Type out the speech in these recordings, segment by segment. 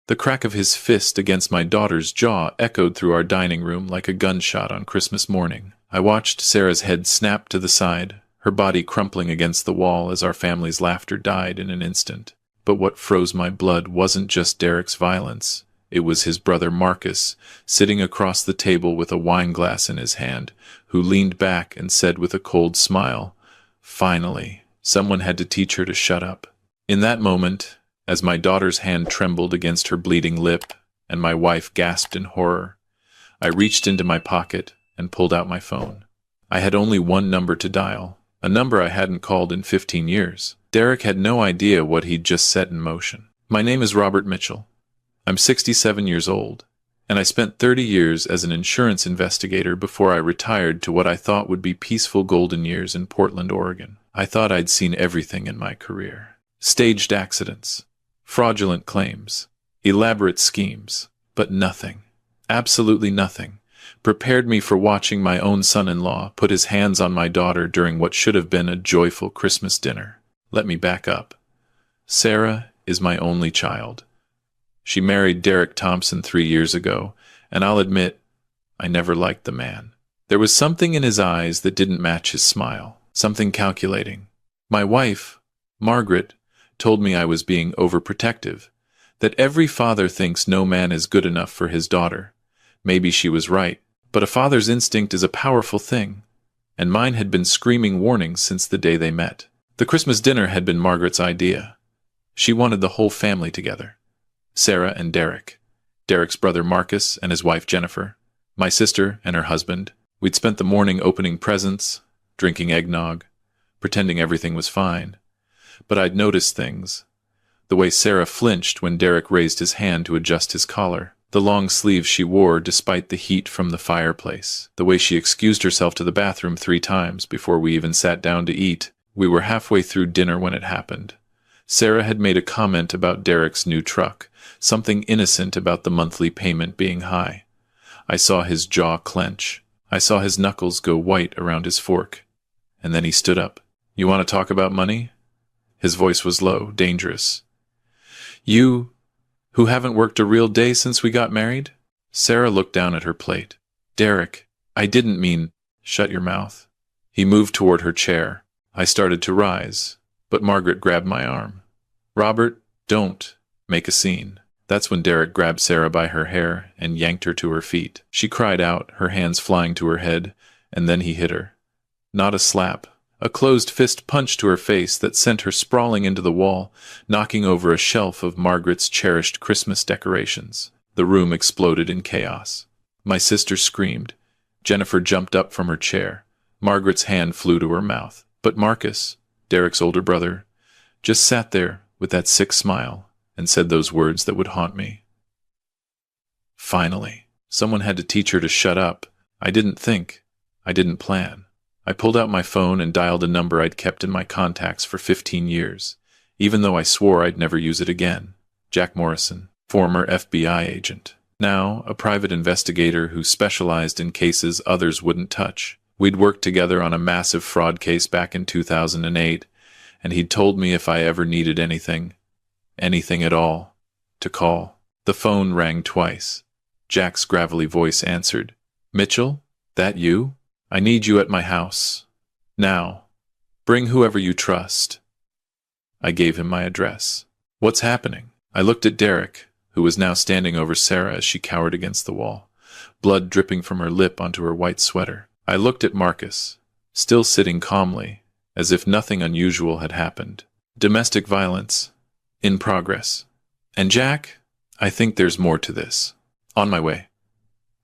The crack of his fist against my daughter's jaw echoed through our dining room like a gunshot on Christmas morning. I watched Sarah's head snap to the side, her body crumpling against the wall as our family's laughter died in an instant. But what froze my blood wasn't just Derek's violence. It was his brother Marcus, sitting across the table with a wine glass in his hand, who leaned back and said with a cold smile, "Finally, someone had to teach her to shut up." In that moment, as my daughter's hand trembled against her bleeding lip and my wife gasped in horror, I reached into my pocket and pulled out my phone. I had only one number to dial, a number I hadn't called in 15 years. Derek had no idea what he'd just set in motion. "My name is Robert Mitchell. I'm 67 years old, and I spent 30 years as an insurance investigator before I retired to what I thought would be peaceful golden years in Portland, Oregon. I thought I'd seen everything in my career. Staged accidents, fraudulent claims, elaborate schemes, but nothing, absolutely nothing, prepared me for watching my own son-in-law put his hands on my daughter during what should have been a joyful Christmas dinner. Let me back up. Sarah is my only child. She married Derek Thompson 3 years ago, and I'll admit, I never liked the man. There was something in his eyes that didn't match his smile, something calculating. My wife, Margaret, told me I was being overprotective, that every father thinks no man is good enough for his daughter. Maybe she was right, but a father's instinct is a powerful thing, and mine had been screaming warnings since the day they met. The Christmas dinner had been Margaret's idea. She wanted the whole family together. Sarah and Derek, Derek's brother Marcus and his wife Jennifer, my sister and her husband. We'd spent the morning opening presents, drinking eggnog, pretending everything was fine. But I'd noticed things. The way Sarah flinched when Derek raised his hand to adjust his collar, the long sleeves she wore despite the heat from the fireplace, the way she excused herself to the bathroom 3 times before we even sat down to eat. We were halfway through dinner when it happened. Sarah had made a comment about Derek's new truck, something innocent about the monthly payment being high. I saw his jaw clench. I saw his knuckles go white around his fork. And then he stood up. "You want to talk about money?" His voice was low, dangerous. "You, who haven't worked a real day since we got married?" Sarah looked down at her plate. "Derek, I didn't mean—" "Shut your mouth." He moved toward her chair. I started to rise, but Margaret grabbed my arm. "Robert, don't make a scene." That's when Derek grabbed Sarah by her hair and yanked her to her feet. She cried out, her hands flying to her head, and then he hit her. Not a slap, a closed fist punch to her face that sent her sprawling into the wall, knocking over a shelf of Margaret's cherished Christmas decorations. The room exploded in chaos. My sister screamed. Jennifer jumped up from her chair. Margaret's hand flew to her mouth. But Marcus, Derek's older brother, just sat there with that sick smile and said those words that would haunt me. Finally, someone had to teach her to shut up. I didn't think. I didn't plan. I pulled out my phone and dialed a number I'd kept in my contacts for 15 years, even though I swore I'd never use it again. Jack Morrison, former FBI agent. Now a private investigator who specialized in cases others wouldn't touch. We'd worked together on a massive fraud case back in 2008, and he'd told me if I ever needed anything at all, to call. The phone rang twice. Jack's gravelly voice answered. "Mitchell, that you? I need you at my house. Now. Bring whoever you trust." I gave him my address. "What's happening?" I looked at Derek, who was now standing over Sarah as she cowered against the wall, blood dripping from her lip onto her white sweater. I looked at Marcus, still sitting calmly, as if nothing unusual had happened. "Domestic violence. In progress. And Jack, I think there's more to this. On my way.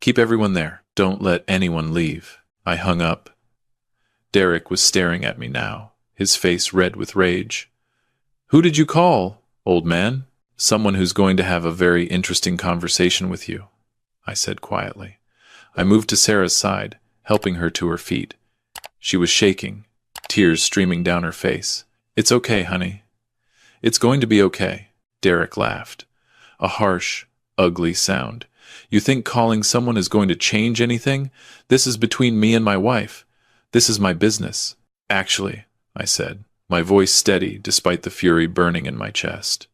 Keep everyone there. Don't let anyone leave." I hung up. Derek was staring at me now, his face red with rage. "Who did you call, old man?" "Someone who's going to have a very interesting conversation with you," I said quietly. I moved to Sarah's side, helping her to her feet. She was shaking, tears streaming down her face. "It's okay, honey. It's going to be okay." Derek laughed. A harsh, ugly sound. "You think calling someone is going to change anything? This is between me and my wife. This is my business." "Actually," I said, my voice steady despite the fury burning in my chest,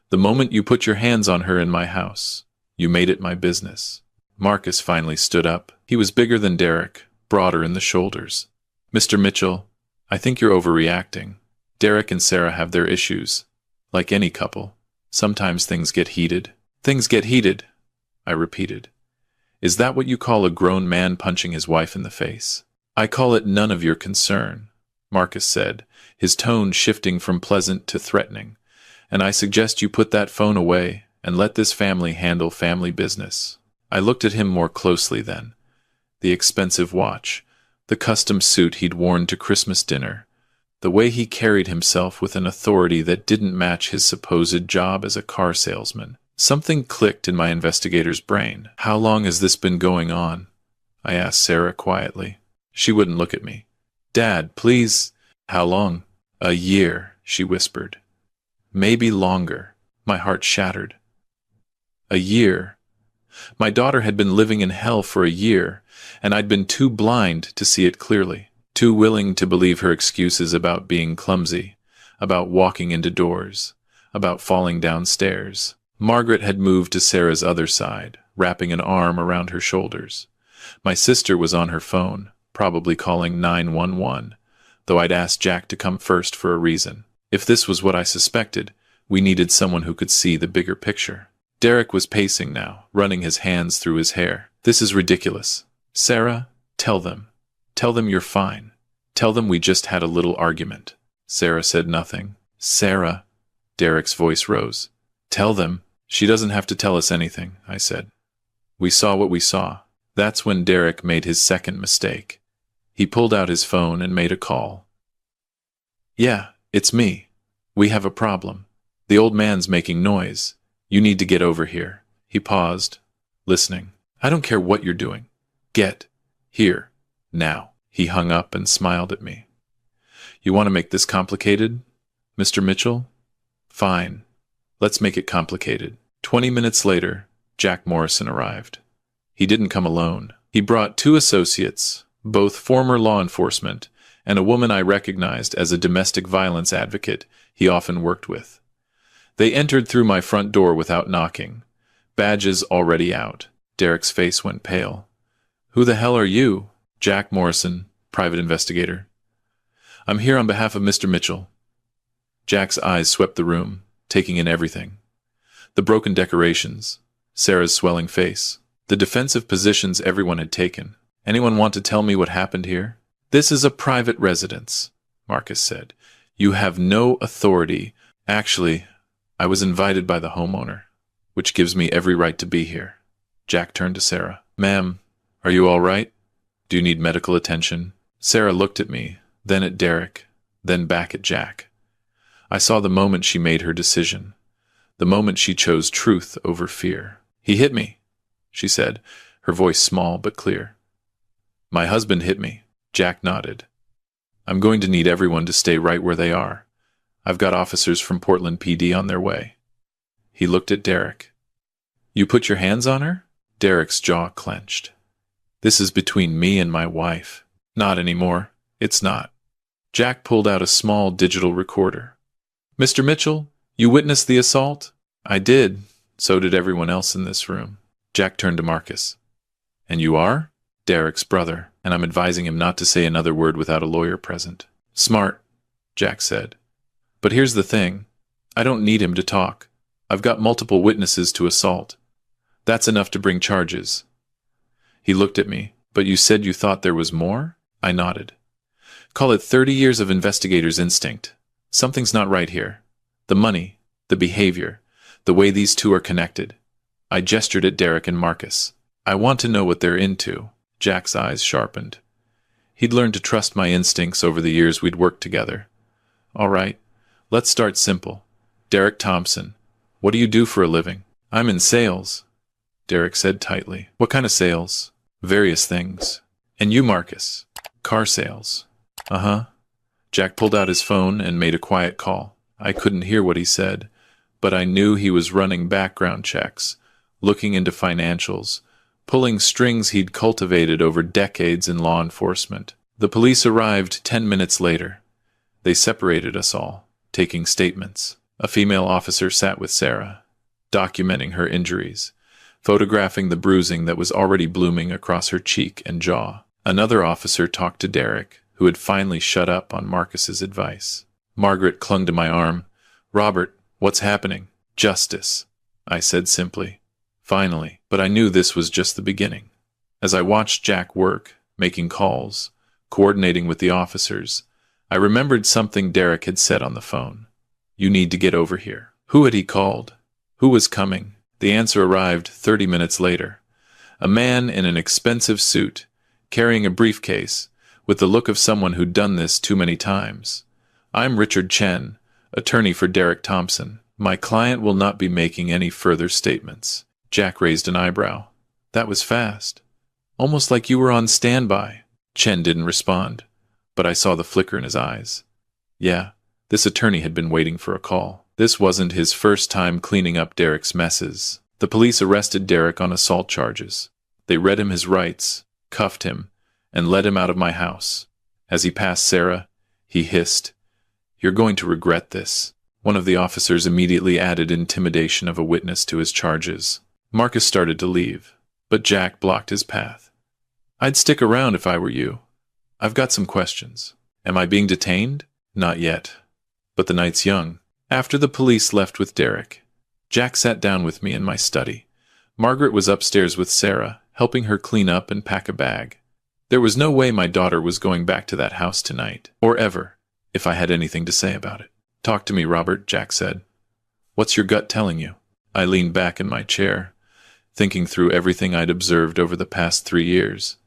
The moment you put your hands on her in my house, you made it my business. Marcus finally stood up. He was bigger than Derek, broader in the shoulders. Mr. Mitchell, I think you're overreacting. Derek and Sarah have their issues. Like any couple, sometimes things get heated. Things get heated, I repeated. Is that what you call a grown man punching his wife in the face? I call it none of your concern, Marcus said, his tone shifting from pleasant to threatening. And I suggest you put that phone away and let this family handle family business. I looked at him more closely then. The expensive watch, the custom suit he'd worn to Christmas dinner, the way he carried himself with an authority that didn't match his supposed job as a car salesman. Something clicked in my investigator's brain. How long has this been going on? I asked Sarah quietly. She wouldn't look at me. Dad, please. How long? A year, she whispered. Maybe longer. My heart shattered. A year. My daughter had been living in hell for a year, and I'd been too blind to see it clearly, too willing to believe her excuses about being clumsy, about walking into doors, about falling downstairs. Margaret had moved to Sarah's other side, wrapping an arm around her shoulders. My sister was on her phone, probably calling 911, though I'd asked Jack to come first for a reason. If this was what I suspected, we needed someone who could see the bigger picture. Derek was pacing now, running his hands through his hair. This is ridiculous. Sarah, tell them. Tell them you're fine. Tell them we just had a little argument. Sarah said nothing. Sarah, Derek's voice rose. Tell them. She doesn't have to tell us anything, I said. We saw what we saw. That's when Derek made his second mistake. He pulled out his phone and made a call. Yeah, it's me. We have a problem. The old man's making noise. You need to get over here. He paused, listening. I don't care what you're doing. Get here, now. He hung up and smiled at me. You want to make this complicated, Mr. Mitchell? Fine. Let's make it complicated. 20 minutes later, Jack Morrison arrived. He didn't come alone. He brought 2 associates, both former law enforcement, and a woman I recognized as a domestic violence advocate he often worked with. They entered through my front door without knocking, badges already out. Derek's face went pale. Who the hell are you? Jack Morrison, private investigator. I'm here on behalf of Mr. Mitchell. Jack's eyes swept the room, taking in everything. The broken decorations, Sarah's swelling face, the defensive positions everyone had taken. Anyone want to tell me what happened here? This is a private residence, Marcus said. You have no authority. Actually, I was invited by the homeowner, which gives me every right to be here. Jack turned to Sarah. Ma'am, are you all right? Do you need medical attention? Sarah looked at me, then at Derek, then back at Jack. I saw the moment she made her decision, the moment she chose truth over fear. He hit me, she said, her voice small but clear. My husband hit me. Jack nodded. I'm going to need everyone to stay right where they are. I've got officers from Portland PD on their way. He looked at Derek. You put your hands on her? Derek's jaw clenched. This is between me and my wife. Not anymore. It's not. Jack pulled out a small digital recorder. Mr. Mitchell, you witnessed the assault? I did. So did everyone else in this room. Jack turned to Marcus. And you are? Derek's brother, and I'm advising him not to say another word without a lawyer present. Smart, Jack said. But here's the thing. I don't need him to talk. I've got multiple witnesses to assault. That's enough to bring charges. He looked at me. But you said you thought there was more? I nodded. Call it 30 years of investigator's instinct. Something's not right here. The money, the behavior, the way these two are connected. I gestured at Derek and Marcus. I want to know what they're into. Jack's eyes sharpened. He'd learned to trust my instincts over the years we'd worked together. All right, let's start simple. Derek Thompson, what do you do for a living? I'm in sales, Derek said tightly. What kind of sales? Various things. And you, Marcus? Car sales. Uh-huh. Jack pulled out his phone and made a quiet call. I couldn't hear what he said, but I knew he was running background checks, looking into financials, pulling strings he'd cultivated over decades in law enforcement. The police arrived 10 minutes later. They separated us all, taking statements. A female officer sat with Sarah, documenting her injuries, photographing the bruising that was already blooming across her cheek and jaw. Another officer talked to Derek, who had finally shut up on Marcus's advice. Margaret clung to my arm. "Robert, what's happening?" "Justice," I said simply. "Finally." But I knew this was just the beginning. As I watched Jack work, making calls, coordinating with the officers, I remembered something Derek had said on the phone. "You need to get over here." Who had he called? Who was coming? The answer arrived 30 minutes later. A man in an expensive suit, carrying a briefcase, with the look of someone who'd done this too many times. "I'm Richard Chen, attorney for Derek Thompson. My client will not be making any further statements." Jack raised an eyebrow. "That was fast. Almost like you were on standby." Chen didn't respond, but I saw the flicker in his eyes. Yeah, this attorney had been waiting for a call. This wasn't his first time cleaning up Derek's messes. The police arrested Derek on assault charges. They read him his rights, cuffed him, and led him out of my house. As he passed Sarah, he hissed, "You're going to regret this." One of the officers immediately added intimidation of a witness to his charges. Marcus started to leave, but Jack blocked his path. "I'd stick around if I were you. I've got some questions." "Am I being detained?" "Not yet. But the night's young." After the police left with Derek, Jack sat down with me in my study. Margaret was upstairs with Sarah, helping her clean up and pack a bag. There was no way my daughter was going back to that house tonight, or ever, if I had anything to say about it. "Talk to me, Robert," Jack said. "What's your gut telling you?" I leaned back in my chair, thinking through everything I'd observed over the past 3 years.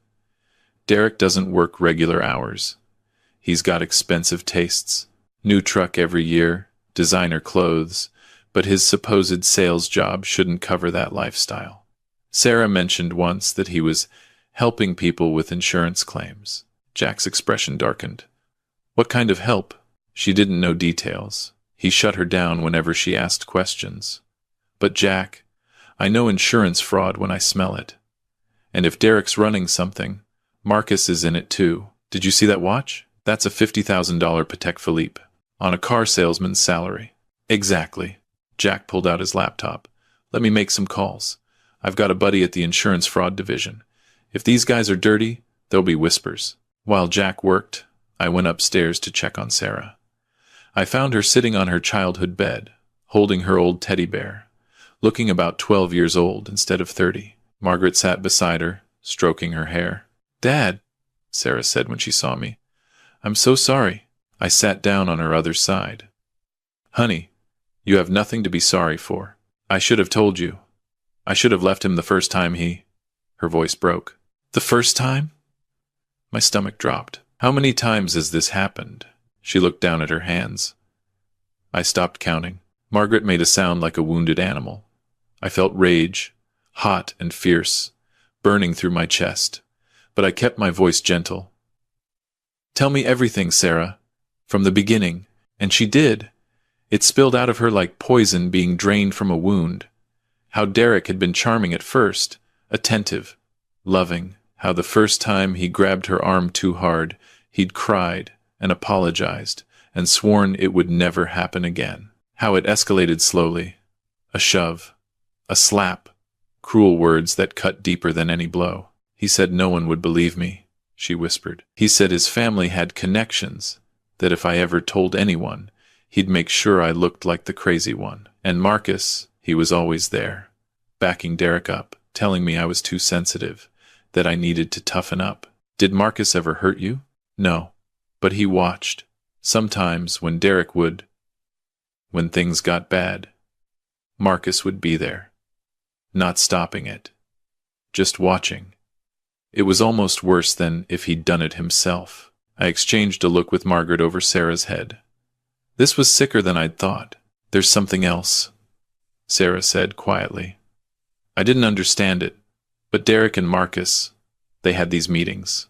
Derek doesn't work regular hours. He's got expensive tastes. New truck every year, designer clothes, but his supposed sales job shouldn't cover that lifestyle. Sarah mentioned once that he was helping people with insurance claims. Jack's expression darkened. "What kind of help?" She didn't know details. He shut her down whenever she asked questions. "But Jack, I know insurance fraud when I smell it. And if Derek's running something, Marcus is in it too. Did you see that watch? That's a $50,000 Patek Philippe, on a car salesman's salary." "Exactly." Jack pulled out his laptop. "Let me make some calls. I've got a buddy at the insurance fraud division. If these guys are dirty, there'll be whispers." While Jack worked, I went upstairs to check on Sarah. I found her sitting on her childhood bed, holding her old teddy bear, looking about 12 years old instead of 30. Margaret sat beside her, stroking her hair. "Dad," Sarah said when she saw me. "I'm so sorry." I sat down on her other side. "Honey, you have nothing to be sorry for. I should have told you. I should have left him the first time he—" Her voice broke. "The first time?" My stomach dropped. "How many times has this happened?" She looked down at her hands. I stopped counting. Margaret made a sound like a wounded animal. I felt rage, hot and fierce, burning through my chest, but I kept my voice gentle. "Tell me everything, Sarah. From the beginning." And she did. It spilled out of her like poison being drained from a wound. How Derek had been charming at first, attentive, loving. How the first time he grabbed her arm too hard, he'd cried and apologized and sworn it would never happen again. How it escalated slowly. A shove, a slap, cruel words that cut deeper than any blow. "He said no one would believe me," she whispered. "He said his family had connections, that if I ever told anyone, he'd make sure I looked like the crazy one. And Marcus, he was always there, backing Derek up, telling me I was too sensitive, that I needed to toughen up. Did Marcus ever hurt you?" "No, but he watched. Sometimes when Derek would, when things got bad, Marcus would be there, not stopping it, just watching. It was almost worse than if he'd done it himself." I exchanged a look with Margaret over Sarah's head. This was sicker than I'd thought. "There's something else," Sarah said quietly. I didn't understand it, but Derek and Marcus, they had these meetings.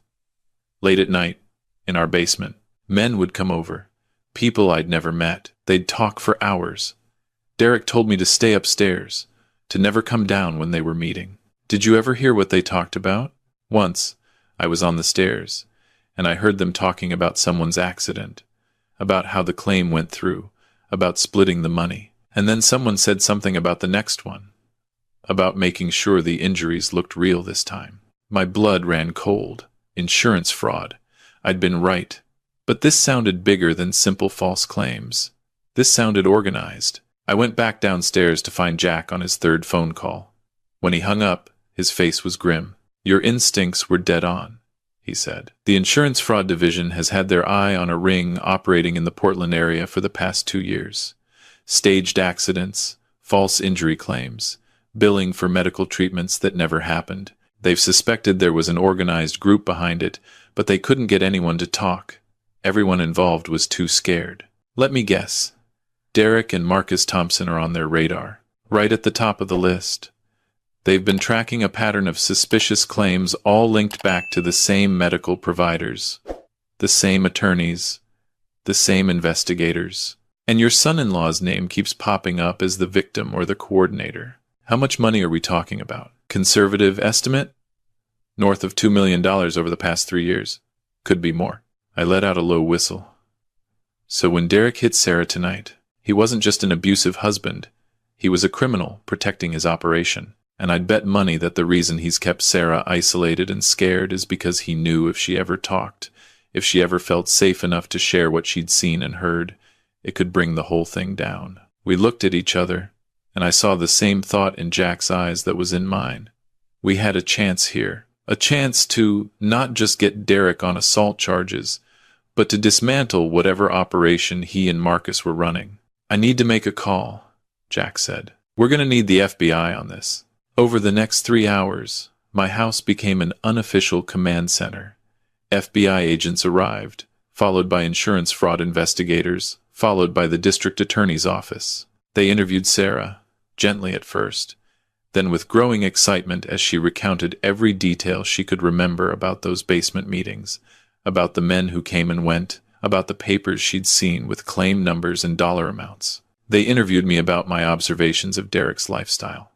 Late at night, in our basement, men would come over, people I'd never met. They'd talk for hours. Derek told me to stay upstairs, to never come down when they were meeting. Did you ever hear what they talked about? Once, I was on the stairs, and I heard them talking about someone's accident, about how the claim went through, about splitting the money. And then someone said something about the next one, about making sure the injuries looked real this time. My blood ran cold. Insurance fraud. I'd been right. But this sounded bigger than simple false claims. This sounded organized. I went back downstairs to find Jack on his third phone call. When he hung up, his face was grim. "Your instincts were dead on," he said. "The insurance fraud division has had their eye on a ring operating in the Portland area for the past 2 years. Staged accidents, false injury claims, billing for medical treatments that never happened. They've suspected there was an organized group behind it, but they couldn't get anyone to talk. Everyone involved was too scared. Let me guess. Derek and Marcus Thompson are on their radar, right at the top of the list. They've been tracking a pattern of suspicious claims all linked back to the same medical providers, the same attorneys, the same investigators. And your son-in-law's name keeps popping up as the victim or the coordinator. How much money are we talking about? Conservative estimate? North of $2 million over the past 3 years. Could be more." I let out a low whistle. So when Derek hit Sarah tonight, he wasn't just an abusive husband. He was a criminal protecting his operation. And I'd bet money that the reason he's kept Sarah isolated and scared is because he knew if she ever talked, if she ever felt safe enough to share what she'd seen and heard, it could bring the whole thing down. We looked at each other, and I saw the same thought in Jack's eyes that was in mine. We had a chance here. A chance to not just get Derek on assault charges, but to dismantle whatever operation he and Marcus were running. "I need to make a call," Jack said. "We're going to need the FBI on this." Over the next 3 hours, my house became an unofficial command center. FBI agents arrived, followed by insurance fraud investigators, followed by the district attorney's office. They interviewed Sarah, gently at first, then with growing excitement as she recounted every detail she could remember about those basement meetings, about the men who came and went, about the papers she'd seen with claim numbers and dollar amounts. They interviewed me about my observations of Derek's lifestyle.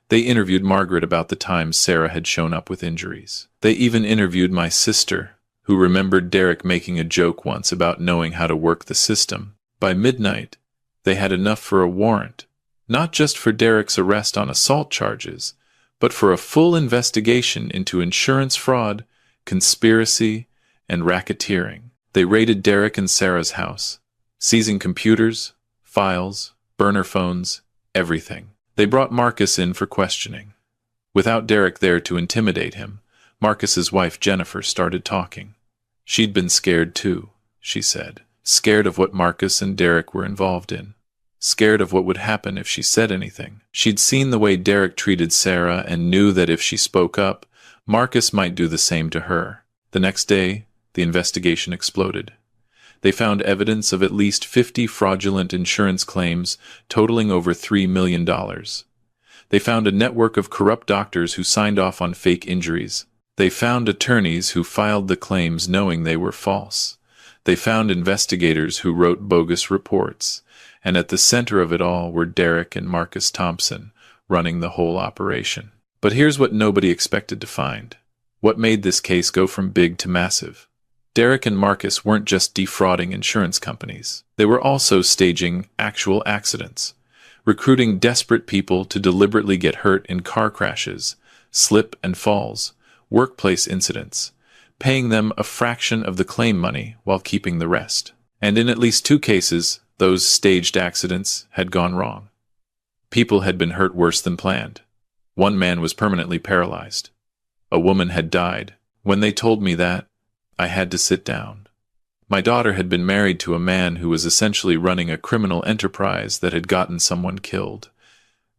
They interviewed Margaret about the times Sarah had shown up with injuries. They even interviewed my sister, who remembered Derek making a joke once about knowing how to work the system. By midnight, they had enough for a warrant, not just for Derek's arrest on assault charges, but for a full investigation into insurance fraud, conspiracy, and racketeering. They raided Derek and Sarah's house, seizing computers, files, burner phones, everything. They brought Marcus in for questioning. Without Derek there to intimidate him, Marcus's wife Jennifer started talking. She'd been scared too, she said. Scared of what Marcus and Derek were involved in. Scared of what would happen if she said anything. She'd seen the way Derek treated Sarah and knew that if she spoke up, Marcus might do the same to her. The next day, the investigation exploded. They found evidence of at least 50 fraudulent insurance claims totaling over $3 million. They found a network of corrupt doctors who signed off on fake injuries. They found attorneys who filed the claims knowing they were false. They found investigators who wrote bogus reports. And at the center of it all were Derek and Marcus Thompson, running the whole operation. But here's what nobody expected to find. What made this case go from big to massive? Derek and Marcus weren't just defrauding insurance companies. They were also staging actual accidents, recruiting desperate people to deliberately get hurt in car crashes, slip and falls, workplace incidents, paying them a fraction of the claim money while keeping the rest. And in at least 2 cases, those staged accidents had gone wrong. People had been hurt worse than planned. One man was permanently paralyzed. A woman had died. When they told me that, I had to sit down. My daughter had been married to a man who was essentially running a criminal enterprise that had gotten someone killed.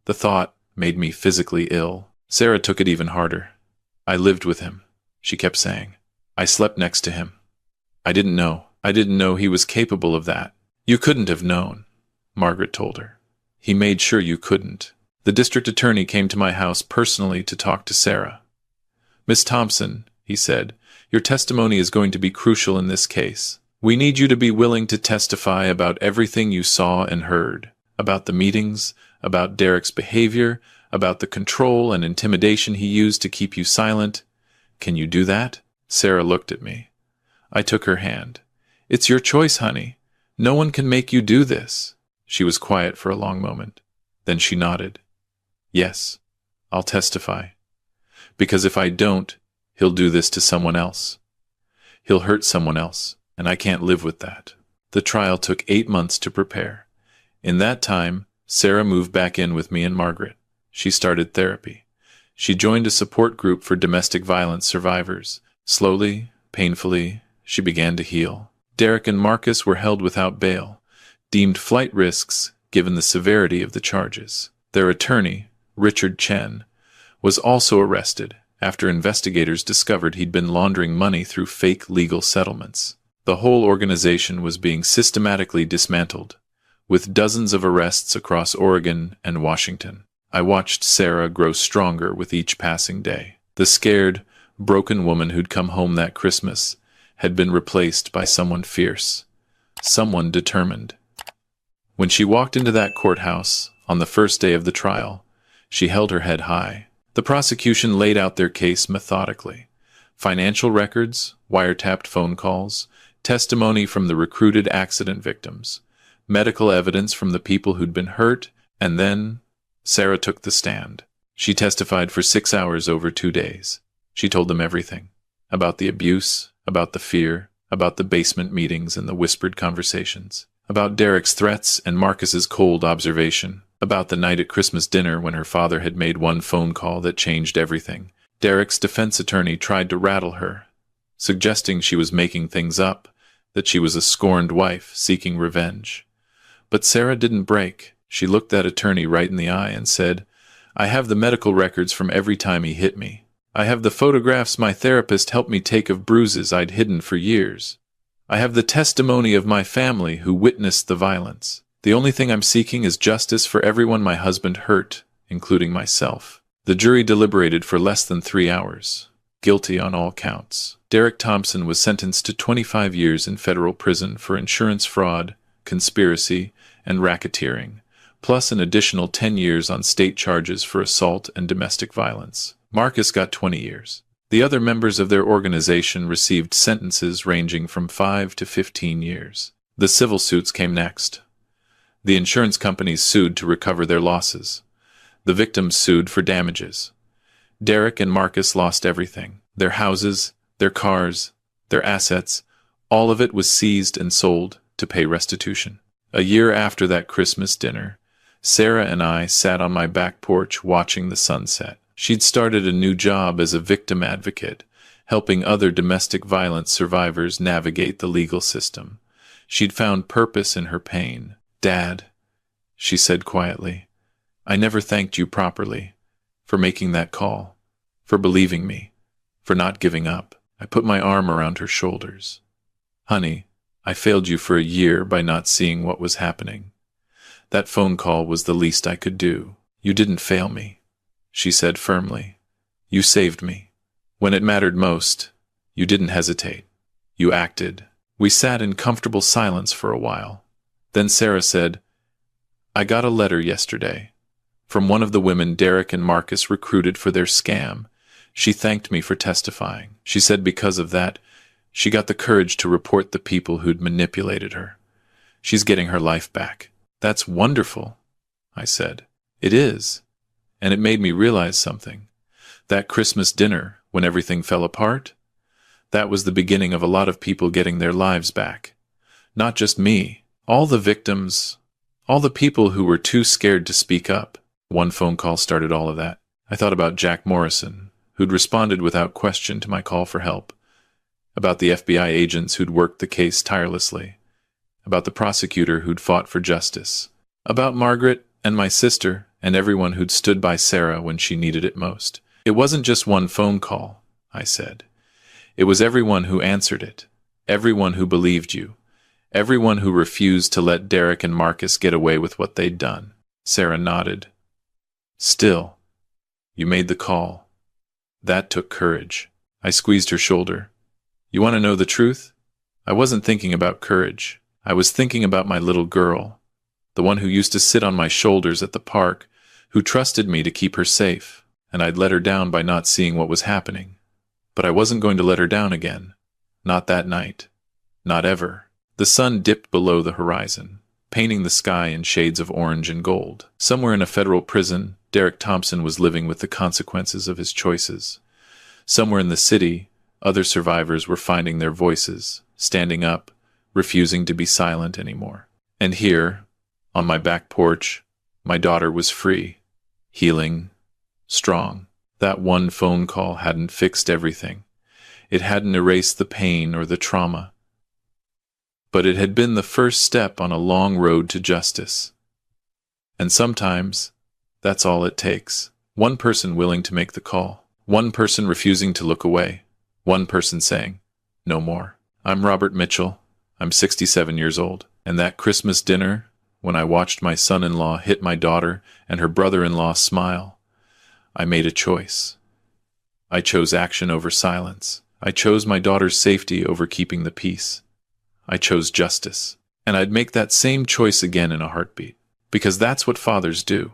The thought made me physically ill. Sarah took it even harder. "I lived with him," she kept saying. "I slept next to him. I didn't know. I didn't know he was capable of that." "You couldn't have known," Margaret told her. "He made sure you couldn't." The district attorney came to my house personally to talk to Sarah. "Miss Thompson," he said, "your testimony is going to be crucial in this case. We need you to be willing to testify about everything you saw and heard, about the meetings, about Derek's behavior, about the control and intimidation he used to keep you silent. Can you do that?" Sarah looked at me. I took her hand. "It's your choice, honey. No one can make you do this." She was quiet for a long moment. Then she nodded. Yes, I'll testify. Because if I don't, he'll do this to someone else. He'll hurt someone else, and I can't live with that. The trial took 8 months to prepare. In that time, Sarah moved back in with me and Margaret. She started therapy. She joined a support group for domestic violence survivors. Slowly, painfully, she began to heal. Derek and Marcus were held without bail, deemed flight risks given the severity of the charges. Their attorney, Richard Chen, was also arrested after investigators discovered he'd been laundering money through fake legal settlements. The whole organization was being systematically dismantled, with dozens of arrests across Oregon and Washington. I watched Sarah grow stronger with each passing day. The scared, broken woman who'd come home that Christmas had been replaced by someone fierce, someone determined. When she walked into that courthouse on the first day of the trial, she held her head high. The prosecution laid out their case methodically. Financial records, wiretapped phone calls, testimony from the recruited accident victims, medical evidence from the people who'd been hurt, and then Sarah took the stand. She testified for 6 hours over 2 days. She told them everything. About the abuse, about the fear, about the basement meetings and the whispered conversations, about Derek's threats and Marcus's cold observation, about the night at Christmas dinner when her father had made one phone call that changed everything. Derek's defense attorney tried to rattle her, suggesting she was making things up, that she was a scorned wife seeking revenge. But Sarah didn't break. She looked that attorney right in the eye and said, "I have the medical records from every time he hit me. I have the photographs my therapist helped me take of bruises I'd hidden for years. I have the testimony of my family who witnessed the violence. The only thing I'm seeking is justice for everyone my husband hurt, including myself." The jury deliberated for less than 3 hours. Guilty on all counts. Derek Thompson was sentenced to 25 years in federal prison for insurance fraud, conspiracy, and racketeering, plus an additional 10 years on state charges for assault and domestic violence. Marcus got 20 years. The other members of their organization received sentences ranging from 5 to 15 years. The civil suits came next. The insurance companies sued to recover their losses. The victims sued for damages. Derek and Marcus lost everything. Their houses, their cars, their assets, all of it was seized and sold to pay restitution. A year after that Christmas dinner, Sarah and I sat on my back porch watching the sunset. She'd started a new job as a victim advocate, helping other domestic violence survivors navigate the legal system. She'd found purpose in her pain. "Dad," she said quietly, "I never thanked you properly for making that call, for believing me, for not giving up." I put my arm around her shoulders. "Honey, I failed you for a year by not seeing what was happening. That phone call was the least I could do." "You didn't fail me," she said firmly. "You saved me. When it mattered most, you didn't hesitate. You acted." We sat in comfortable silence for a while. Then Sarah said, "I got a letter yesterday from one of the women Derek and Marcus recruited for their scam. She thanked me for testifying. She said because of that, she got the courage to report the people who'd manipulated her. She's getting her life back." "That's wonderful," I said. "It is. And it made me realize something. That Christmas dinner, when everything fell apart, that was the beginning of a lot of people getting their lives back. Not just me. All the victims, all the people who were too scared to speak up." One phone call started all of that. I thought about Jack Morrison, who'd responded without question to my call for help. About the FBI agents who'd worked the case tirelessly. About the prosecutor who'd fought for justice. About Margaret and my sister and everyone who'd stood by Sarah when she needed it most. "It wasn't just one phone call," I said. "It was everyone who answered it. Everyone who believed you. Everyone who refused to let Derek and Marcus get away with what they'd done." Sarah nodded. "Still, you made the call. That took courage." I squeezed her shoulder. "You want to know the truth? I wasn't thinking about courage. I was thinking about my little girl, the one who used to sit on my shoulders at the park, who trusted me to keep her safe, and I'd let her down by not seeing what was happening. But I wasn't going to let her down again. Not that night. Not ever." The sun dipped below the horizon. painting the sky in shades of orange and gold. Somewhere in a federal prison, Derek Thompson was living with the consequences of his choices. Somewhere in the city, other survivors were finding their voices, standing up, refusing to be silent anymore. And here, on my back porch, my daughter was free, healing, strong. That one phone call hadn't fixed everything. It hadn't erased the pain or the trauma. But it had been the first step on a long road to justice. And sometimes, that's all it takes. One person willing to make the call. One person refusing to look away. One person saying, no more. I'm Robert Mitchell. I'm 67 years old. And that Christmas dinner, when I watched my son-in-law hit my daughter and her brother-in-law smile, I made a choice. I chose action over silence. I chose my daughter's safety over keeping the peace. I chose justice. And I'd make that same choice again in a heartbeat. Because that's what fathers do.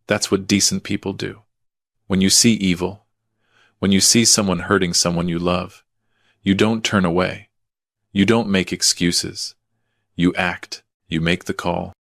That's what decent people do. When you see evil, when you see someone hurting someone you love, you don't turn away. You don't make excuses. You act. You make the call.